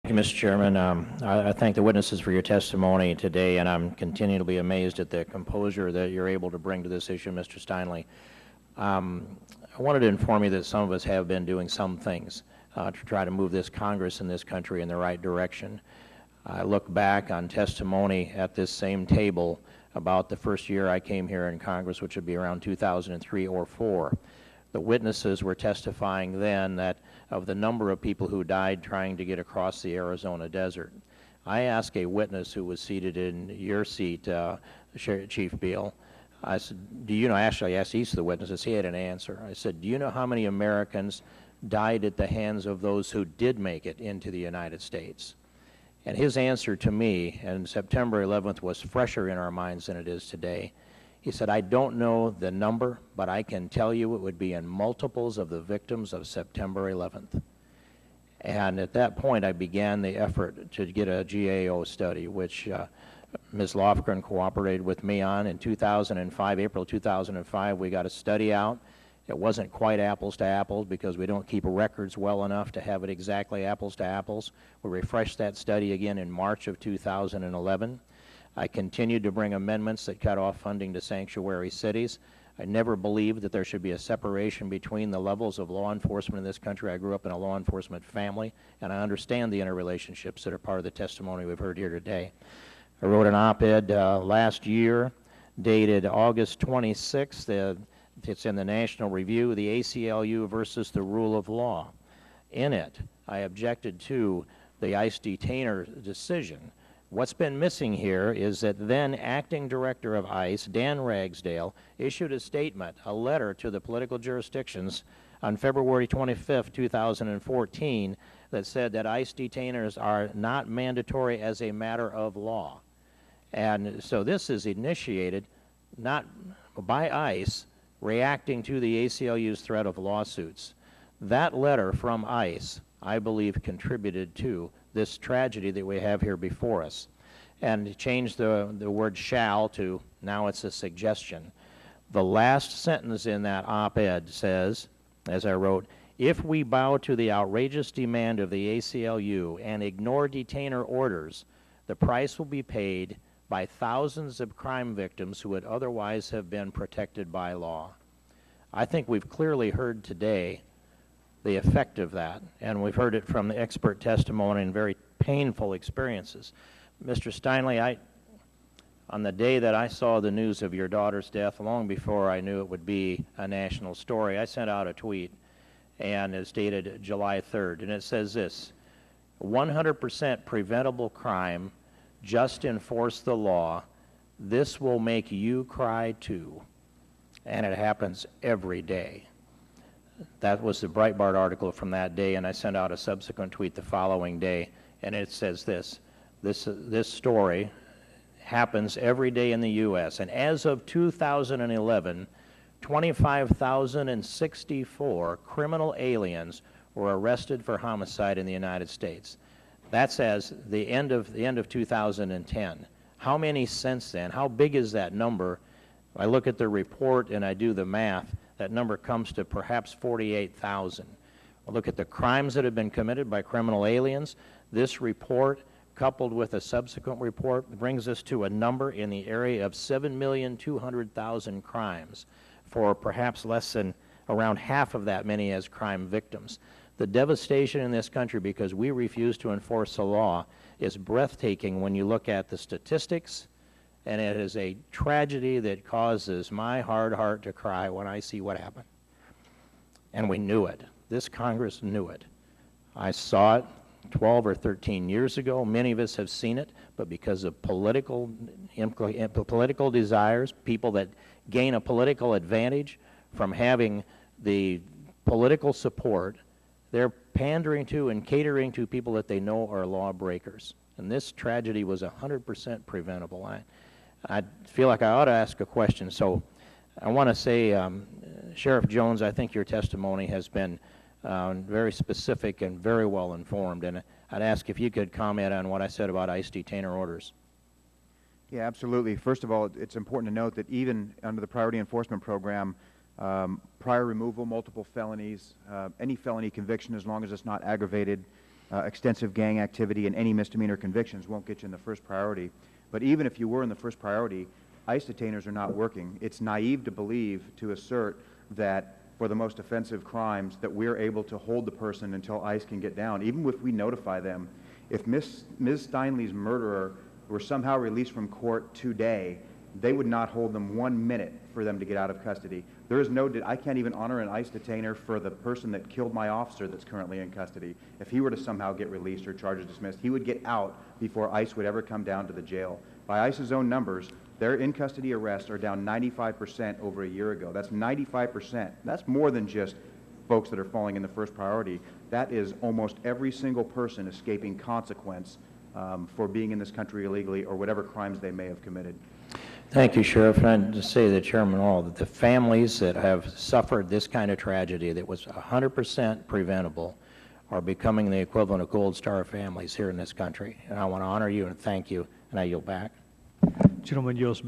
Thank you, Mr. Chairman. I thank the witnesses for your testimony today, and I'm continuing to be amazed at the composure that you're able to bring to this issue, Mr. Steinle. I wanted to inform you that some of us have been doing some things to try to move this Congress and this country in the right direction. I look back on testimony at this same table about the first year I came here in Congress, which would be around 2003 or 4. The witnesses were testifying then that of the number of people who died trying to get across the Arizona desert. I asked a witness who was seated in your seat, Chief Beal, I said, do you know, actually I asked each of the witnesses, he had an answer. I said, do you know how many Americans died at the hands of those who did make it into the United States? And his answer to me, and September 11th was fresher in our minds than it is today, he said, I don't know the number, but I can tell you it would be in multiples of the victims of September 11th. And at that point, I began the effort to get a GAO study, which Ms. Lofgren cooperated with me on in 2005, April 2005. We got a study out. It wasn't quite apples to apples because we don't keep records well enough to have it exactly apples to apples. We refreshed that study again in March of 2011. I continued to bring amendments that cut off funding to sanctuary cities. I never believed that there should be a separation between the levels of law enforcement in this country. I grew up in a law enforcement family, and I understand the interrelationships that are part of the testimony we've heard here today. I wrote an op-ed last year dated August 26th. It's in the National Review, the ACLU versus the rule of law. In it, I objected to the ICE detainer decision. What's been missing here is that then acting director of ICE, Dan Ragsdale, issued a statement, a letter to the political jurisdictions on February 25th, 2014, that said that ICE detainers are not mandatory as a matter of law. And so this is initiated not by ICE reacting to the ACLU's threat of lawsuits. That letter from ICE, I believe, contributed to this tragedy that we have here before us. And changed the word shall to now it's a suggestion. The last sentence in that op-ed says, as I wrote, if we bow to the outrageous demand of the ACLU and ignore detainer orders, the price will be paid by thousands of crime victims who would otherwise have been protected by law. I think we've clearly heard today the effect of that, and we've heard it from the expert testimony and very painful experiences. Mr. Steinle, on the day that I saw the news of your daughter's death, long before I knew it would be a national story, I sent out a tweet, and it's dated July 3rd, and it says this: 100% preventable crime, just enforce the law. This will make you cry too. And it happens every day. That was the Breitbart article from that day, and I sent out a subsequent tweet the following day, and it says this story happens every day in the U.S., and as of 2011, 25,064 criminal aliens were arrested for homicide in the United States. That's as the end of 2010. How many since then? How big is that number? I look at the report and I do the math. That number comes to perhaps 48,000. I look at the crimes that have been committed by criminal aliens. This report, coupled with a subsequent report, brings us to a number in the area of 7,200,000 crimes, for perhaps less than around half of that many as crime victims. The devastation in this country because we refuse to enforce the law is breathtaking when you look at the statistics, and it is a tragedy that causes my hard heart to cry when I see what happened. And we knew it. This Congress knew it. I saw it 12 or 13 years ago. Many of us have seen it, but because of political desires, people that gain a political advantage from having the political support, they're pandering to and catering to people that they know are lawbreakers. And this tragedy was 100% preventable. I feel like I ought to ask a question. So I want to say, Sheriff Jones, I think your testimony has been very specific and very well informed. And I'd ask if you could comment on what I said about ICE detainer orders. Yeah, absolutely. First of all, it's important to note that even under the Priority Enforcement Program, prior removal, multiple felonies, any felony conviction, as long as it's not aggravated, extensive gang activity and any misdemeanor convictions won't get you in the first priority. But even if you were in the first priority, ICE detainers are not working. It's naive to believe, to assert that for the most offensive crimes that we're able to hold the person until ICE can get down, even if we notify them. If Ms. Steinle's murderer were somehow released from court today, they would not hold them 1 minute for them to get out of custody. There is no, I can't even honor an ICE detainer for the person that killed my officer that's currently in custody. If he were to somehow get released or charges dismissed, he would get out before ICE would ever come down to the jail. By ICE's own numbers, their in-custody arrests are down 95% over a year ago. That's 95%. That's more than just folks that are falling in the first priority. That is almost every single person escaping consequence for being in this country illegally or whatever crimes they may have committed. Thank you, Sheriff. And I'd just say to Chairman Hall that the families that have suffered this kind of tragedy that was 100% preventable are becoming the equivalent of Gold Star families here in this country. And I want to honor you and thank you, and I yield back. Gentleman yields back.